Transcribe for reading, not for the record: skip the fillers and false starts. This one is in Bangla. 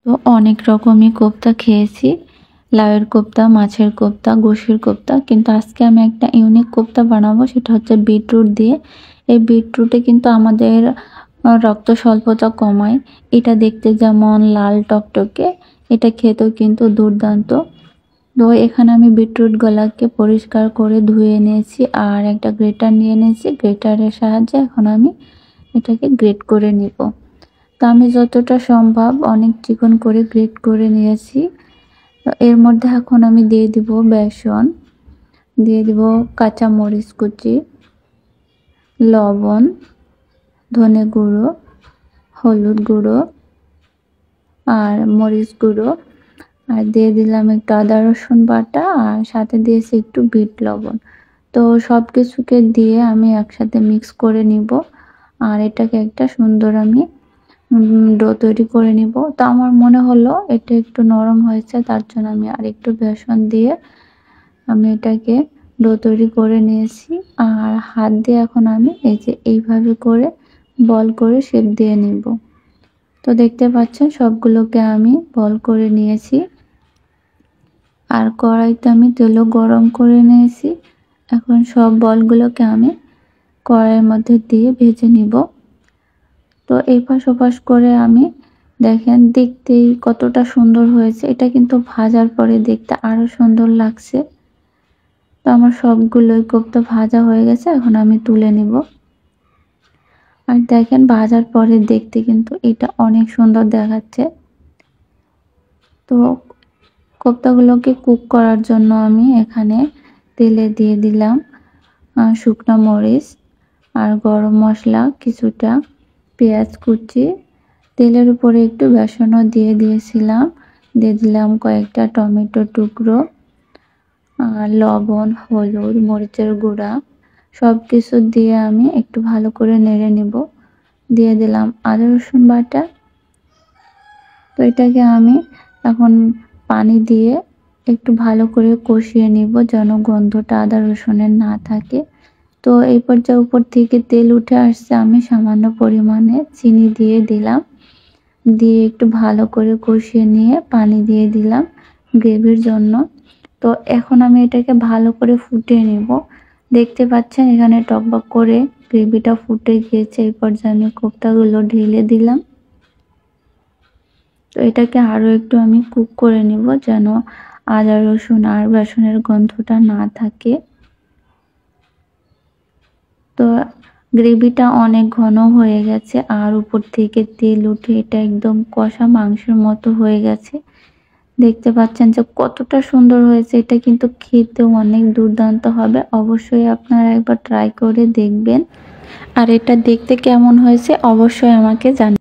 তো অনেক রকমই কোপ্তা খেয়েছি, লাউয়ের কোপ্তা, মাছের কোপ্তা, গোশের কোপ্তা, কিন্তু আজকে আমি একটা ইউনিক কোপ্তা বানাবো, সেটা হচ্ছে বিটরুট দিয়ে। এই বিটরুটে কিন্তু আমাদের রক্ত স্বল্পতা কমায়। এটা দেখতে যেমন লাল টকটকে, এটা খেতেও কিন্তু দুর্দান্ত। তো এখানে আমি বিটরুট গুলাকে পরিষ্কার করে ধুয়ে নিয়েছি আর একটা গ্রেটার নিয়ে নিয়েছি। গ্রেটারের সাহায্যে এখন আমি এটাকে গ্রেট করে নিব। তো আমি যতটা সম্ভব অনেক চিকন করে গ্রেট করে নিয়েছি। তো এর মধ্যে এখন আমি দিয়ে দিব বেসন, দিয়ে দিব কাঁচা মরিচ কুচি, লবণ, ধনে গুঁড়ো, হলুদ গুঁড়ো আর মরিচ গুঁড়ো, আর দিয়ে দিলাম একটু আদা রসুন বাটা, আর সাথে দিয়েছি একটু বিট লবণ। তো সব কিছুকে দিয়ে আমি একসাথে মিক্স করে নিব আর এটাকে একটা সুন্দর আমি ডো তৈরি করে নিব। তো আমার মনে হলো এটা একটু নরম হয়েছে, তার জন্য আমি আর একটু বেসন দিয়ে আমি এটাকে ডো তৈরি করে নিয়েছি। আর হাত দিয়ে এখন আমি এই যে এইভাবে করে বল করে শেপ দিয়ে নিব। তো দেখতে পাচ্ছেন সবগুলোকে আমি বল করে নিয়েছি। আর কড়াইতে আমি তেলও গরম করে নিয়েছি। এখন সব বলগুলোকে আমি কড়াইয়ের মধ্যে দিয়ে ভেজে নিব। তো এপাশ ওপাশ করে আমি দেখেন দেখতেই কতটা সুন্দর হয়েছে। এটা কিন্তু ভাজার পরে দেখতে আরো সুন্দর লাগছে। তো আমার সবগুলোই কোপ্তা ভাজা হয়ে গেছে, এখন আমি তুলে নিব। আর দেখেন ভাজার পরে দেখতে কিন্তু এটা অনেক সুন্দর দেখাচ্ছে। তো কোপ্তাগুলোকে কুক করার জন্য আমি এখানে তেলে দিয়ে দিলাম শুকনো মরিচ আর গরম মশলা কিছুটা, পেঁয়াজ কুচি, তেলের উপরে একটু বেসনও দিয়ে দিয়েছিলাম, দিয়ে দিলাম কয়েকটা টমেটো টুকরো, আর লবণ, হলুদ, মরিচের গুঁড়া, সব কিছু দিয়ে আমি একটু ভালো করে নেড়ে নিব। দিয়ে দিলাম আদা রসুন বাটা। তো এটাকে আমি এখন পানি দিয়ে একটু ভালো করে কষিয়ে নিব যেন গন্ধটা আদা রসুনের না থাকে। তো এই পর্যায়ে উপর থেকে তেল উঠে আসছে, আমি সামান্য পরিমাণে চিনি দিয়ে দিলাম, দিয়ে একটু ভালো করে কষিয়ে নিয়ে পানি দিয়ে দিলাম গ্রেভির জন্য। তো এখন আমি এটাকে ভালো করে ফুটিয়ে নিব। দেখতে পাচ্ছেন এখানে টকবক করে গ্রেভিটা ফুটে গিয়েছে। এই পর্যায়ে আমি কোপ্তাগুলো ঢেলে দিলাম। তো এটাকে আরো একটু আমি কুক করে নিব যেন আদা রসুন আর বেসনের গন্ধটা না থাকে। তো গ্রেভিটা অনেক ঘন হয়ে গেছে আর উপর থেকে তেল উঠে এটা একদম কষা মাংসের মতো হয়ে গেছে। দেখতে পাচ্ছেন যে কতটা সুন্দর হয়েছে। এটা কিন্তু খেতেও অনেক দুর্দান্ত হবে। অবশ্যই আপনারা একবার ট্রাই করে দেখবেন। আর এটা দেখতে কেমন হয়েছে অবশ্যই আমাকে জানাবেন।